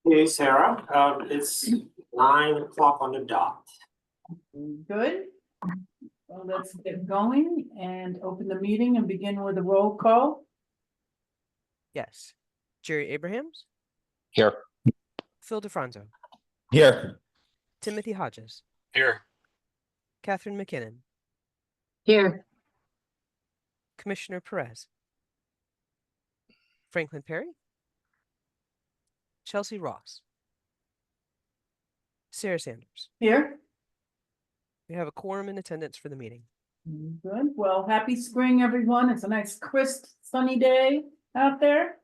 Hey, Sarah. It's 9 o'clock on the dot. Good. Well, let's get going and open the meeting and begin with a roll call. Yes. Jerry Abrahams, Here. Phil DeFranco, Here. Timothy Hodges, Here. Catherine McKinnon, Here. Commissioner Perez, Franklin Perry, Chelsea Ross, Sarah Sanders. Here. We have a quorum in attendance for the meeting. Good. Well, happy spring, everyone. It's a nice, crisp, sunny day out there.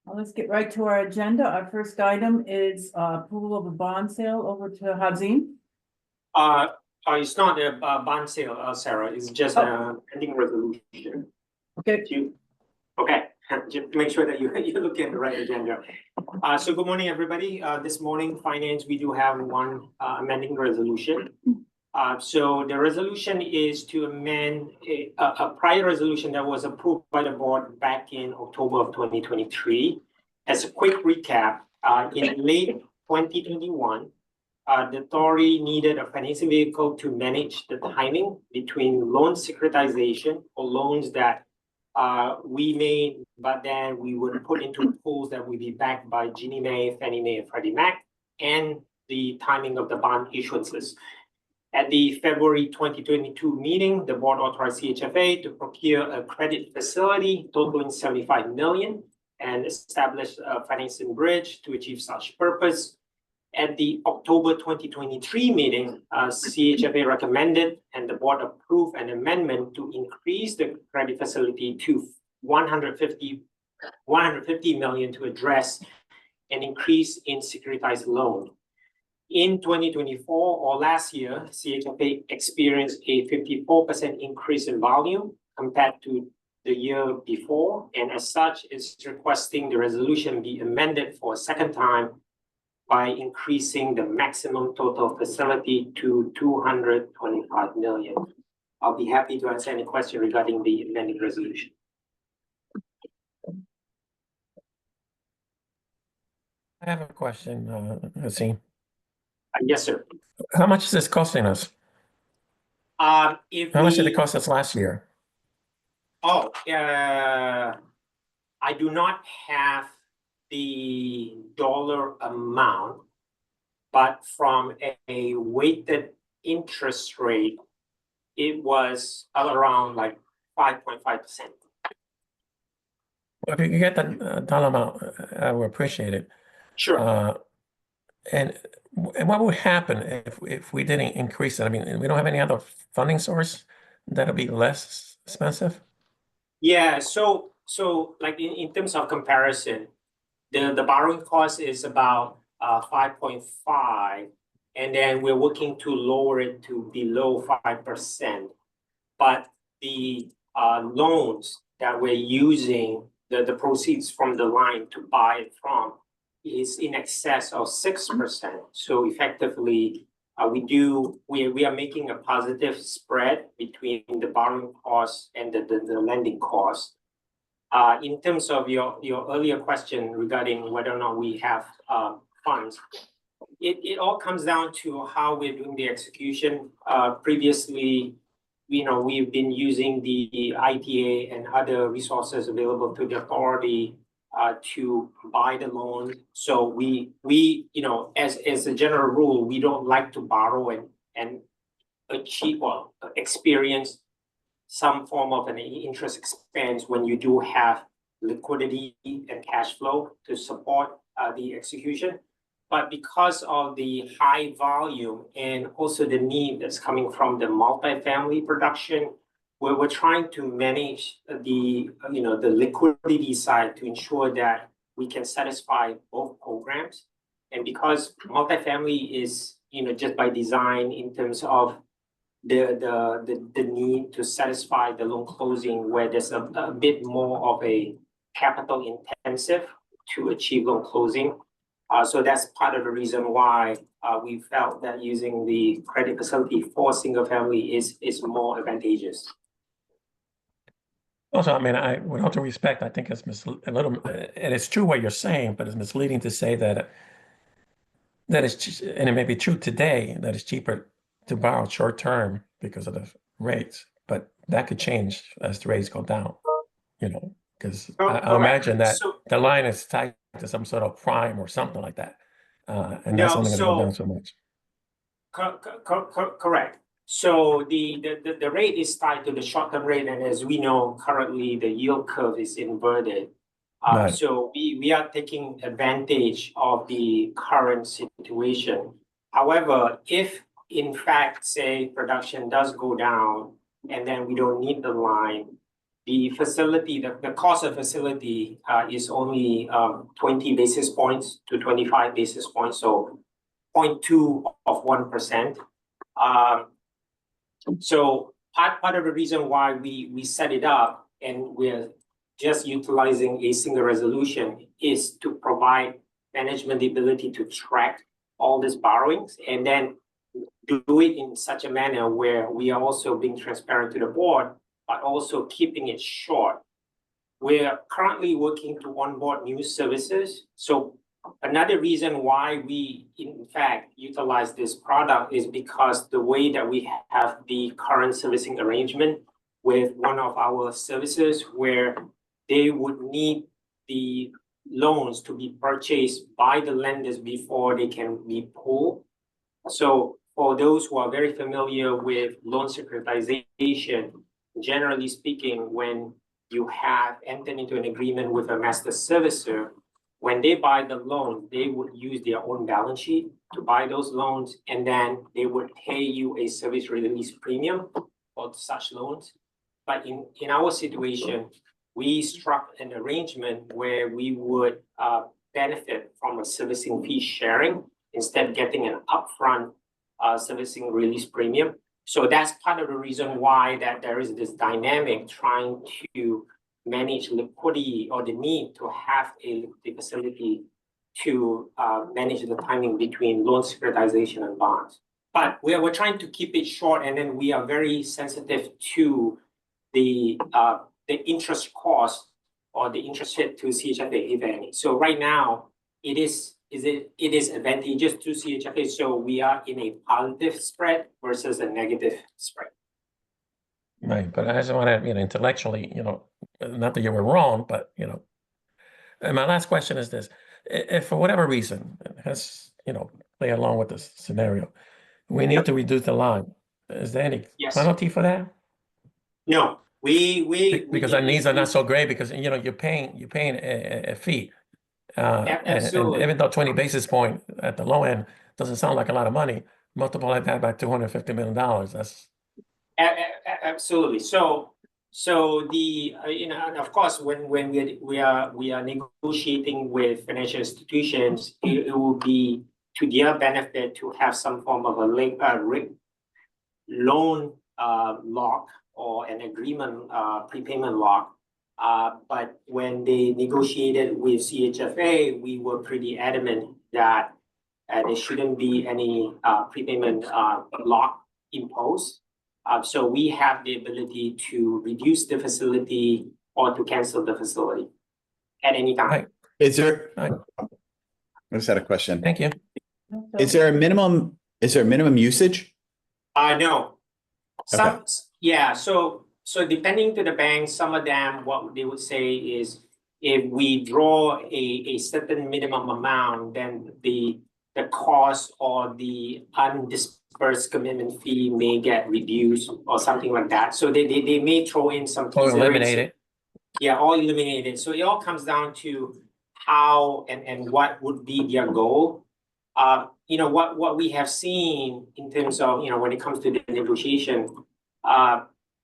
Well, let's get right to our agenda. Our first item is approval of a bond sale over to Hazim. It's not a bond sale, Sarah. It's just a pending resolution. Okay. Okay, just make sure that you look at the right agenda. So good morning, everybody. This morning, finance, we do have one amending resolution. So the resolution is to amend a prior resolution that was approved by the board back in October of 2023. As a quick recap, in late 2021, the authority needed a financing vehicle to manage the timing between loan securitization or loans that we made, but then we would put into pools that would be backed by Ginnie Mae, Fannie Mae, and Freddie Mac, and the timing of the bond issuances. At the February 2022 meeting, the board authorized CHFA to procure a credit facility totaling $75 million and establish a financing bridge to achieve such purpose. At the October 2023 meeting, CHFA recommended and the board approved an amendment to increase the credit facility to 150 million to address an increase in securitized loan. In 2024 or last year, CHFA experienced a 54% increase in volume compared to the year before, and as such, is requesting the resolution be amended for a second time by increasing the maximum total facility to 225 million. I'll be happy to answer any question regarding the amending resolution. I have a question, Hazim. Yes, sir. How much is this costing us? How much did it cost us last year? I do not have the dollar amount, but from a weighted interest rate, it was around like 5.5%. Well, if you can get the dollar amount, I would appreciate it. Sure. And what would happen if we didn't increase it? I mean, we don't have any other funding source that'll be less expensive? Yeah, so like in terms of comparison, the borrowing cost is about 5.5, and then we're working to lower it to below 5%. But the loans that we're using, the proceeds from the line to buy it from, is in excess of 6%. So effectively, we are making a positive spread between the borrowing cost and the lending cost. In terms of your earlier question regarding whether or not we have funds, it all comes down to how we're doing the execution. Previously, we've been using the ITA and other resources available to the authority to buy the loan. So we as a general rule, we don't like to borrow and achieve or experience some form of an interest expense when you do have liquidity and cash flow to support the execution. But because of the high volume and also the need that's coming from the multifamily production, we're trying to manage the liquidity side to ensure that we can satisfy both programs. And because multifamily is just by design in terms of the need to satisfy the loan closing, where there's a bit more of a capital intensive to achieve loan closing. So that's part of the reason why we felt that using the credit facility for single family is more advantageous. Also, I mean, with all due respect, I think it's a little, and it's true what you're saying, but it's misleading to say that and it may be true today, that it's cheaper to borrow short term because of the rates, but that could change as the rates go down, because I imagine that So the line is tied to some sort of prime or something like that. And that's No, only going to go down so much. Correct. So the rate is tied to the short-term rate, and as we know, currently the yield curve is inverted. Right. So we are taking advantage of the current situation. However, if in fact, say, production does go down and then we don't need the line, the facility, the cost of facility is only 20 basis points to 25 basis points, so 0.2 of 1%. So part of the reason why we set it up and we're just utilizing a single resolution is to provide management the ability to track all these borrowings and then do it in such a manner where we are also being transparent to the board, but also keeping it short. We're currently working to onboard new services. So another reason why we, in fact, utilize this product is because the way that we have the current servicing arrangement with one of our services where they would need the loans to be purchased by the lenders before they can be pulled. So for those who are very familiar with loan securitization, generally speaking, when you have entered into an agreement with a master servicer, when they buy the loan, they would use their own balance sheet to buy those loans, and then they would pay you a service release premium for such loans. But in our situation, we struck an arrangement where we would benefit from a servicing fee sharing instead of getting an upfront servicing release premium. So that's part of the reason why that there is this dynamic trying to manage liquidity or the need to have a liquidity facility to manage the timing between loan securitization and bonds. But we're trying to keep it short, and then we are very sensitive to the interest cost or the interest hit to CHFA, if any. So right now, it is advantageous to CHFA, so we are in a positive spread versus a negative spread. Right, but I just want to, intellectually, not that you were wrong, but, and my last question is this. If for whatever reason, it has, play along with this scenario, we need to reduce the line. Is there any penalty for that? No, because our needs are not so great because, you're paying a fee. And even though 20 basis point at the low end doesn't sound like a lot of money, multiply that by $250 million. That's absolutely. So the of course when we are negotiating with financial institutions, it will be to their benefit to have some form of a loan lock or an agreement prepayment lock. But when they negotiated with CHFA, we were pretty adamant that there shouldn't be any prepayment lock imposed. So we have the ability to reduce the facility or to cancel the facility at any time. right. I just had a question. Thank you. Is there a minimum usage? No. So depending to the bank, some of them, what they would say is if we draw a certain minimum amount, then the cost or the undispersed commitment fee may get reduced or something like that. So they may throw in some Or eliminate it. Yeah, or eliminate it. So it all comes down to how and what would be their goal. What we have seen in terms of, when it comes to the negotiation,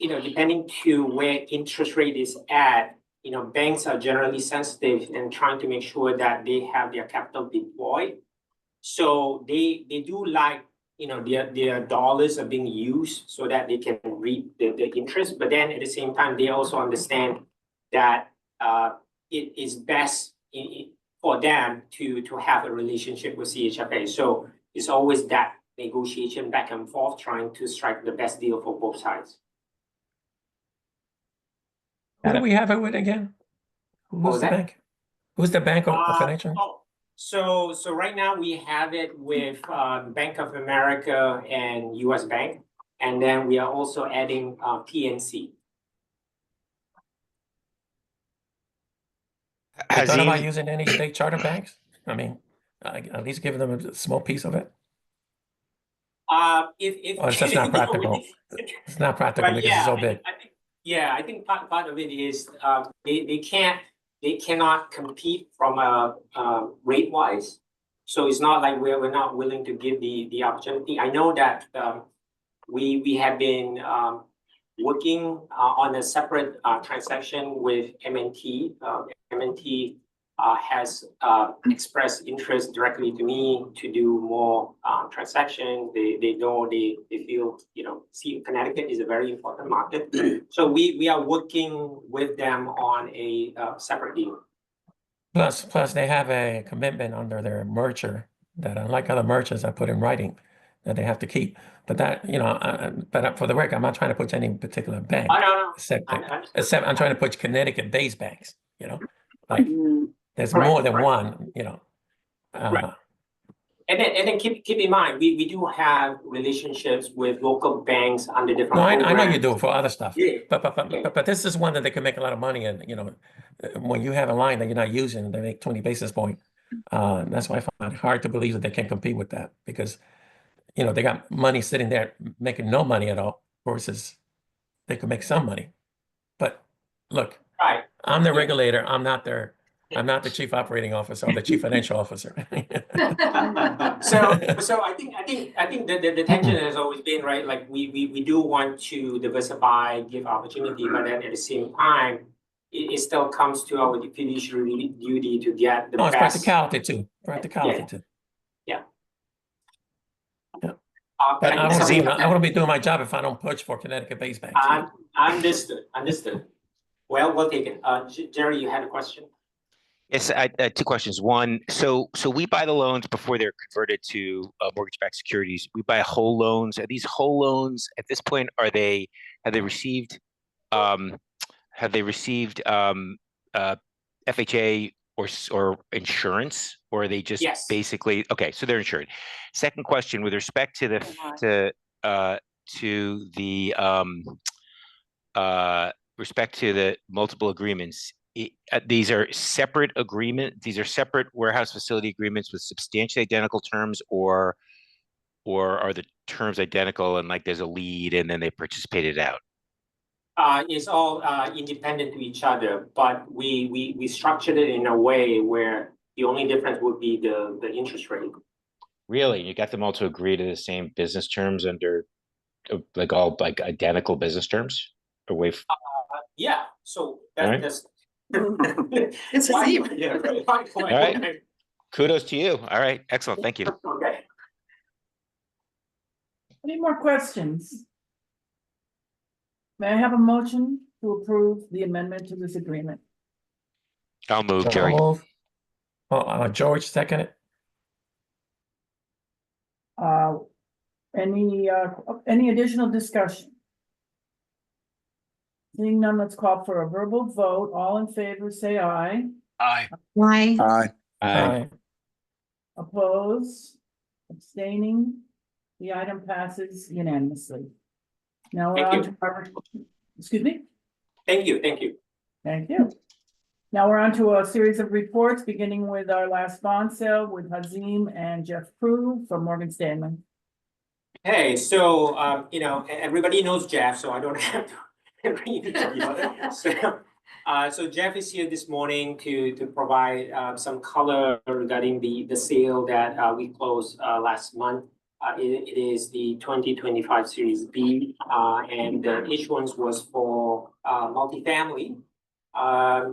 depending to where interest rate is at, banks are generally sensitive and trying to make sure that they have their capital deployed. So they do like, their dollars are being used so that they can reap the interest. But then at the same time, they also understand that it is best for them to have a relationship with CHFA. So it's always that negotiation back and forth, trying to strike the best deal for both sides. Who do we have it with again? was Who's the that? bank? Who's the bank or financial? So right now we have it with Bank of America and US Bank, and then we are also adding PNC. I thought about Hazim, using any state charter banks. I mean, at least give them a small piece of it. If Or it's just not practical. It's not practical But because yeah, it's so big. I think part of it is they cannot compete from a rate wise. So it's not like we're not willing to give the opportunity. I know that we have been working on a separate transaction with MNT. MNT has expressed interest directly to me to do more transactions. They know they feel, see, Connecticut is a very important market. So we are working with them on a separate deal. Plus they have a commitment under their merger that unlike other mergers I put in writing that they have to keep. But that, but for the record, I'm not trying to push any particular bank. I don't know. Except I'm trying to push Connecticut-based banks, like there's Correct, more than right. one, Right. And then keep in mind, we do have relationships with local banks under different No, I know programs. you do for other stuff. Yeah. But this is one that they can make a lot of money in, when you have a line that you're not using, they make 20 basis point. That's why I find it hard to believe that they can compete with that because, they got money sitting there making no money at all versus they could make some money. But look, Right. I'm the regulator. I'm not the chief operating officer or the chief financial officer. So I think the tension has always been, right, like we do want to diversify, give opportunity, but then at the same time, it still comes to our fiduciary duty to get the No, it's best. practicality too. Yeah. But I Hazim, wouldn't be doing my job if I don't push for Connecticut-based banks. Understood. Well taken. Jerry, you had a question? yes, I had two questions. One, so we buy the loans before they're converted to mortgage-backed securities. We buy whole loans. Are these whole loans at this point? Have they received FHA or insurance, or are they just Yes. basically okay? So they're insured. Second question, with respect to respect to the multiple agreements, these are separate warehouse facility agreements with substantially identical terms, or are the terms identical and like there's a lead and then they participated out? It's all independent to each other, but we structured it in a way where the only difference would be the interest rate. Really? You got them all to agree to the same business terms under like identical business terms? Yeah, so Right. that's It's a why- zero. yeah, right. All right. Kudos to you. All right, excellent. Thank you. Okay. Any more questions? May I have a motion to approve the amendment to this agreement? I'll move, So I'll Jerry. move. George, second it. Any additional discussion? Seeing none, let's call for a verbal vote. All in favor, say aye. Aye. Why? Aye. Oppose, abstaining, the item passes unanimously. Now we're Thank on to our, excuse me? Thank you. Thank you. Now we're on to a series of reports, beginning with our last bond sale with Hazim and Jeff Prue from Morgan Stanley. Hey, so everybody knows Jeff, so I don't have to read it. So Jeff is here this morning to provide some color regarding the sale that we closed last month. It is the 2025 Series B, and the issuance was for multifamily.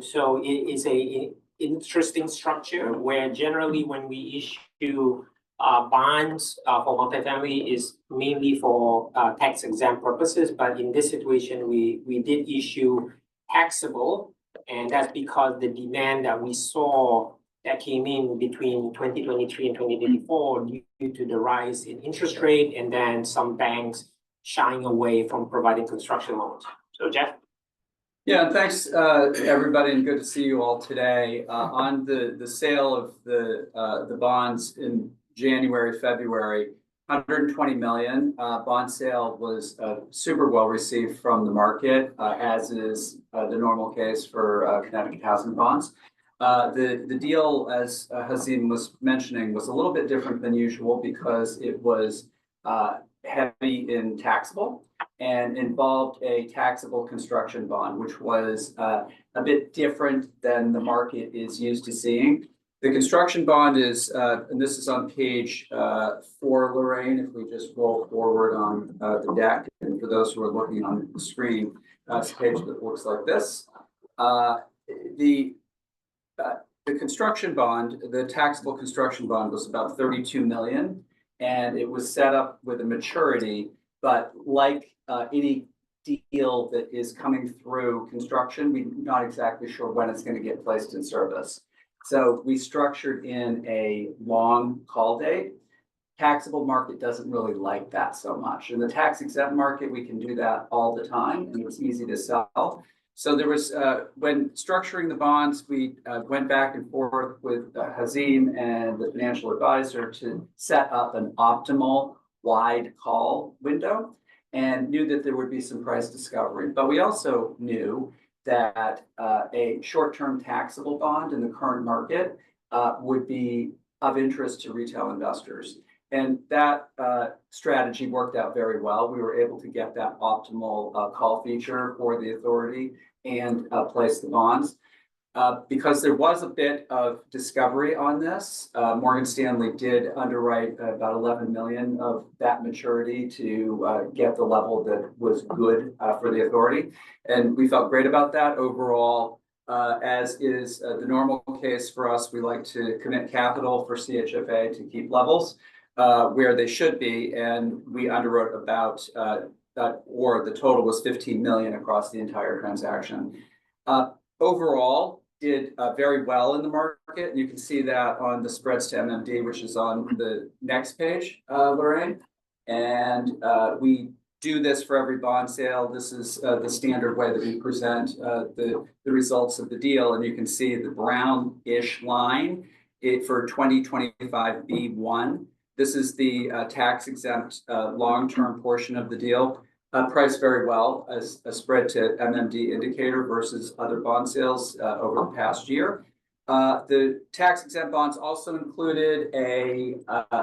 So it is a interesting structure where generally when we issue bonds for multifamily is mainly for tax exempt purposes, but in this situation we did issue taxable, and that's because the demand that we saw that came in between 2023 and 2024 due to the rise in interest rate and then some banks shying away from providing construction loans. So Jeff? Yeah, and thanks, everybody, and good to see you all today. On the sale of the bonds in January, February, 120 million, bond sale was super well received from the market, as is the normal case for Connecticut housing bonds. The deal, as Hazim was mentioning, was a little bit different than usual because it was heavy in taxable and involved a taxable construction bond, which was a bit different than the market is used to seeing. The construction bond is, and this is on page 4, Lorraine, if we just roll forward on the deck, and for those who are looking on the screen, it's a page that looks like this. The construction bond, the taxable construction bond, was about 32 million, and it was set up with a maturity, but like any deal that is coming through construction, we're not exactly sure when it's going to get placed in service. So we structured in a long call date. Taxable market doesn't really like that so much. In the tax exempt market, we can do that all the time, and it's easy to sell. So there was, when structuring the bonds, we went back and forth with Hazim and the financial advisor to set up an optimal wide call window, and knew that there would be some price discovery. But we also knew that a short-term taxable bond in the current market would be of interest to retail investors. And that strategy worked out very well. We were able to get that optimal call feature for the authority and place the bonds. Because there was a bit of discovery on this, Morgan Stanley did underwrite about 11 million of that maturity to get the level that was good for the authority. And we felt great about that overall. As is the normal case for us, we like to commit capital for CHFA to keep levels where they should be. And we underwrote about or the total was 15 million across the entire transaction. Overall, did very well in the market. You can see that on the spreads to MMD, which is on the next page, Lorraine. And we do this for every bond sale. This is the standard way that we present the results of the deal. And you can see the brownish line for 2025 B1. This is the tax exempt long-term portion of the deal. Priced very well as a spread to MMD indicator versus other bond sales over the past year. The tax exempt bonds also included a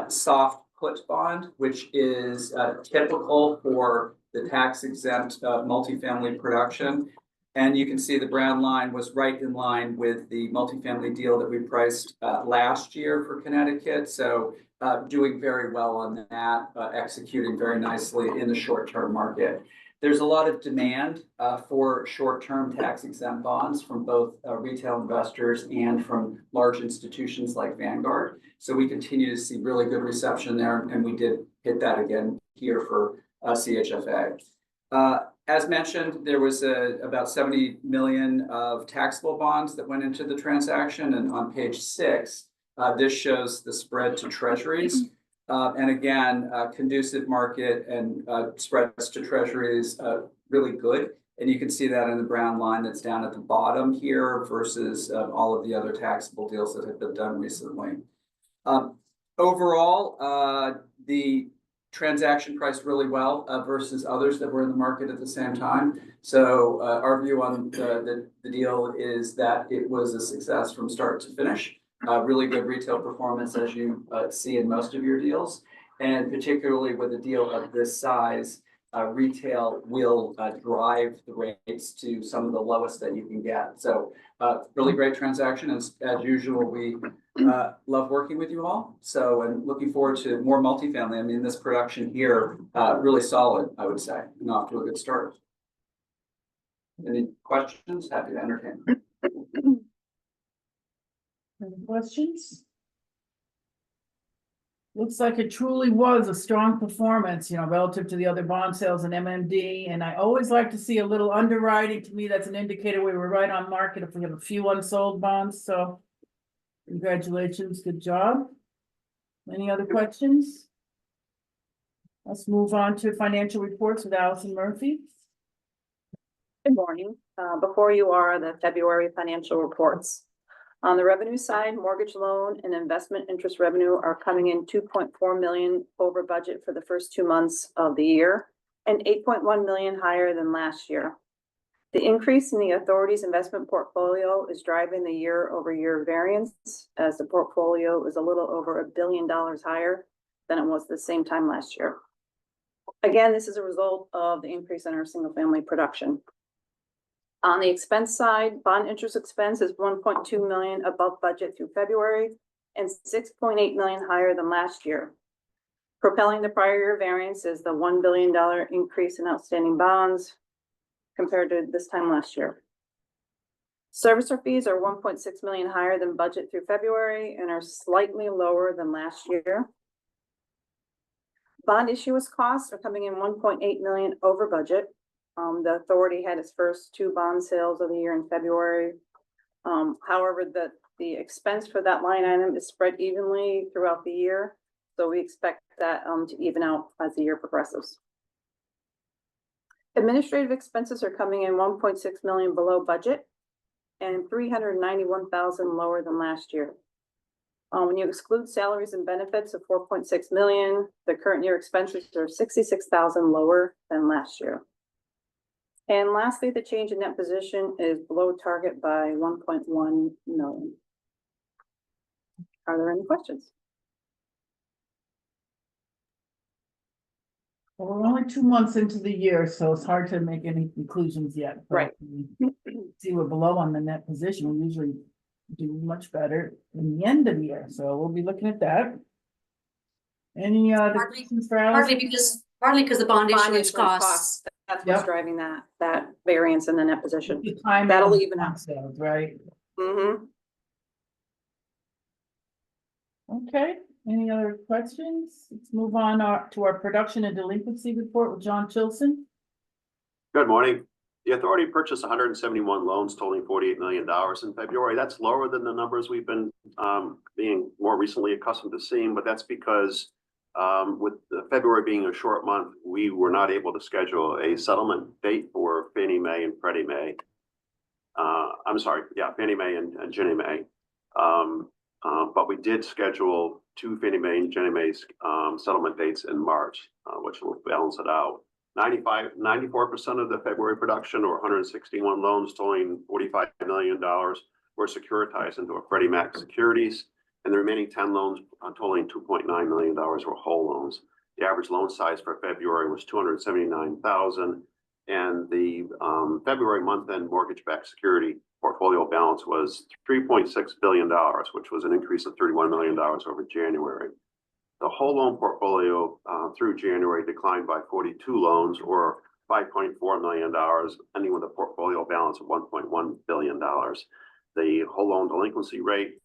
soft put bond, which is typical for the tax exempt multifamily production. And you can see the brown line was right in line with the multifamily deal that we priced last year for Connecticut. So doing very well on that, executing very nicely in the short-term market. There's a lot of demand for short-term tax-exempt bonds from both retail investors and from large institutions like Vanguard. So we continue to see really good reception there, and we did hit that again here for CHFA. As mentioned, there was about 70 million of taxable bonds that went into the transaction, and on page 6, this shows the spread to treasuries. And again, conducive market and spreads to treasuries really good. And you can see that in the brown line that's down at the bottom here versus all of the other taxable deals that have been done recently. Overall, the transaction priced really well versus others that were in the market at the same time. So our view on the deal is that it was a success from start to finish. Really good retail performance, as you see in most of your deals, and particularly with a deal of this size, retail will drive the rates to some of the lowest that you can get. So really great transaction. As usual, we love working with you all. So and looking forward to more multifamily. I mean, this production here, really solid, I would say, and off to a good start. Any questions? Happy to entertain. Any questions? Looks like it truly was a strong performance, you know, relative to the other bond sales and MMD. And I always like to see a little underwriting. To me, that's an indicator we were right on market if we have a few unsold bonds. So congratulations, good job. Any other questions? Let's move on to financial reports with Allison Murphy. Good morning. Before you are the February financial reports. On the revenue side, mortgage loan and investment interest revenue are coming in 2.4 million over budget for the first 2 months of the year and 8.1 million higher than last year. The increase in the authority's investment portfolio is driving the year-over-year variance, as the portfolio is a little over $1 billion higher than it was the same time last year. Again, this is a result of the increase in our single-family production. On the expense side, bond interest expense is 1.2 million above budget through February and 6.8 million higher than last year. Propelling the prior year variance is the $1 billion increase in outstanding bonds compared to this time last year. Servicer fees are 1.6 million higher than budget through February and are slightly lower than last year. Bond issuance costs are coming in 1.8 million over budget. The authority had its first 2 bond sales of the year in February. However, the expense for that line item is spread evenly throughout the year. So we expect that to even out as the year progresses. Administrative expenses are coming in 1.6 million below budget and 391,000 lower than last year. When you exclude salaries and benefits of 4.6 million, the current year expenses are 66,000 lower than last year. And lastly, the change in net position is below target by 1.1 million. Are there any questions? Well, we're only 2 months into the year, so it's hard to make any conclusions yet. but Right. we See, we're below on the net position. We usually do much better in the end of the year, so we'll be looking at that. Any other Partly- questions for Alice? Partly because the bond Bond issuance issuance costs. That's what's Yep. driving that variance in the net position. The timing That'll of even out. bond sales, right? Mm-hmm. Okay, any other questions? Let's move on to our production and delinquency report with John Chilson. Good morning. The authority purchased 171 loans totaling $48 million in February. That's lower than the numbers we've been being more recently accustomed to seeing, but that's because with February being a short month, we were not able to schedule a settlement date for Fannie Mae and Freddie Mae. Fannie Mae and Ginnie Mae. But we did schedule 2 Fannie Mae and Ginnie Mae's settlement dates in March, which will balance it out. 94% of the February production, or 161 loans totaling $45 million, were securitized into a Freddie Mac securities, and the remaining 10 loans totaling $2.9 million were whole loans. The average loan size for February was $279,000, and the February month-end mortgage-backed security portfolio balance was $3.6 billion, which was an increase of $31 million over January. The whole loan portfolio through January declined by 42 loans, or $5.4 million, ending with a portfolio balance of $1.1 billion. The whole loan delinquency rate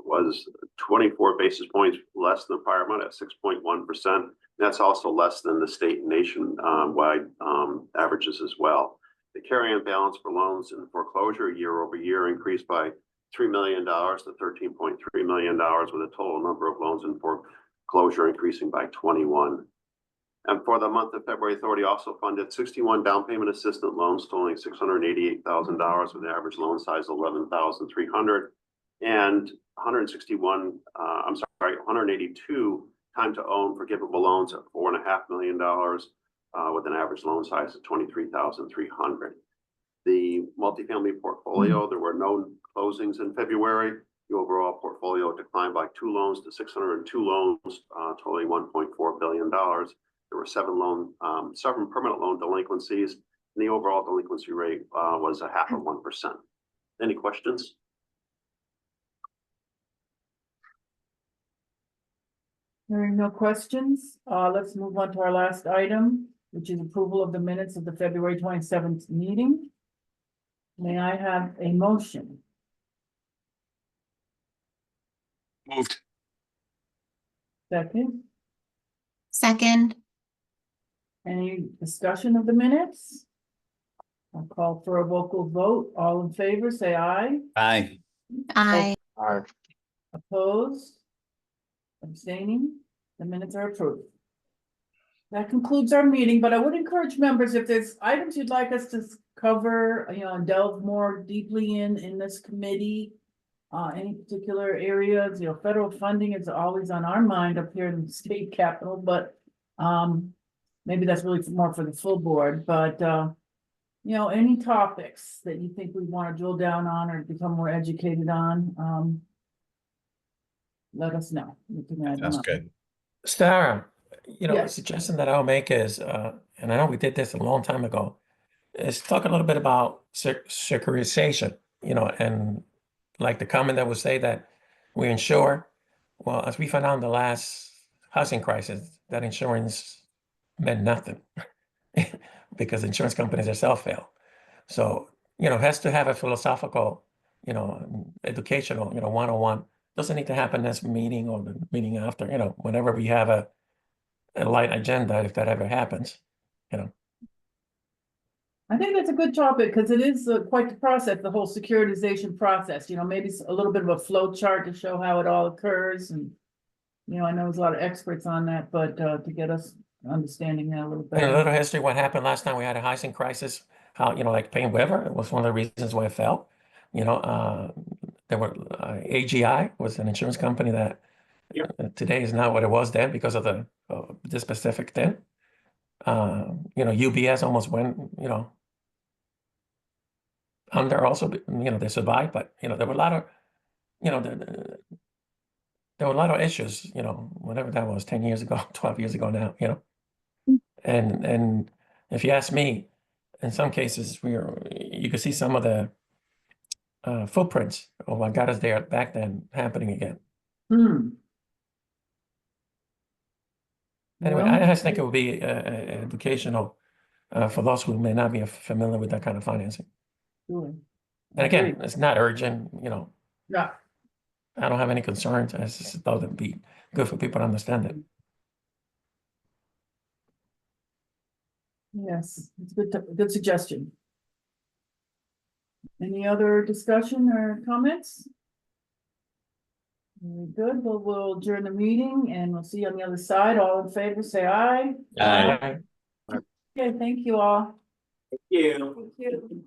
was 24 basis points less than the prior month at 6.1%. That's also less than the state and nation-wide averages as well. The carry-on balance for loans in foreclosure year over year increased by $3 million to $13.3 million, with a total number of loans in foreclosure increasing by 21. And for the month of February, authority also funded 61 down payment assistant loans totaling $688,000, with an average loan size of $11,300, and 182 time to own forgivable loans at $4.5 million, with an average loan size of $23,300. The multifamily portfolio, there were no closings in February. The overall portfolio declined by 2 loans to 602 loans, totaling $1.4 billion. There were 7 permanent loan delinquencies, and the overall delinquency rate was 0.5%. Any questions? Hearing no questions, let's move on to our last item, which is approval of the minutes of the February 27th meeting. May I have a motion? Moved. Second, Second. any discussion of the minutes? I'll call for a vocal vote. All in favor, say aye. Aye. Aye. Opposed? Abstaining? The minutes are approved. That concludes our meeting, but I would encourage members, if there's items you'd like us to cover, and delve more deeply in this committee? Any particular areas, federal funding is always on our mind up here in the state capitol, but, maybe that's really more for the full board, but, any topics that you think we want to drill down on or become more educated on, let us know. We can add them That's up. good. Sarah, a Yes. suggestion that I'll make is, and I know we did this a long time ago, is talk a little bit about securitization, and like the comment that would say that we insure. Well, as we found out in the last housing crisis, that insurance meant nothing because insurance companies themselves fail. So, it has to have a philosophical, educational, 101. Doesn't need to happen this meeting or the meeting after, whenever we have a light agenda, if that ever happens, I think that's a good topic because it is quite the process, the whole securitization process, maybe a little bit of a flow chart to show how it all occurs. And, I know there's a lot of experts on that, but to get us understanding that a little And a better. little history, what happened last time we had a housing crisis, how, like Payne Weber, it was one of the reasons why it fell. There were, AGI was an insurance company that today is not what it was then because of this specific thing. UBS almost went, under also, they survived, but, there were a lot of, there were a lot of issues, whatever that was, 10 years ago, 12 years ago now, And if you ask me, in some cases, you could see some of the footprints of what got us there back then happening again. Anyway, Well, I just think it would be educational for those who may not be familiar with that kind of financing. sure. And again, Agreed. it's not urgent, Yeah, I don't have any concerns. I just thought it'd be good for people to understand it. yes, it's good suggestion. Any other discussion or comments? Very good. Well, we'll adjourn the meeting and we'll see you on the other side. All in favor, say aye. Aye. Okay, thank you all. Thank you. Thank you.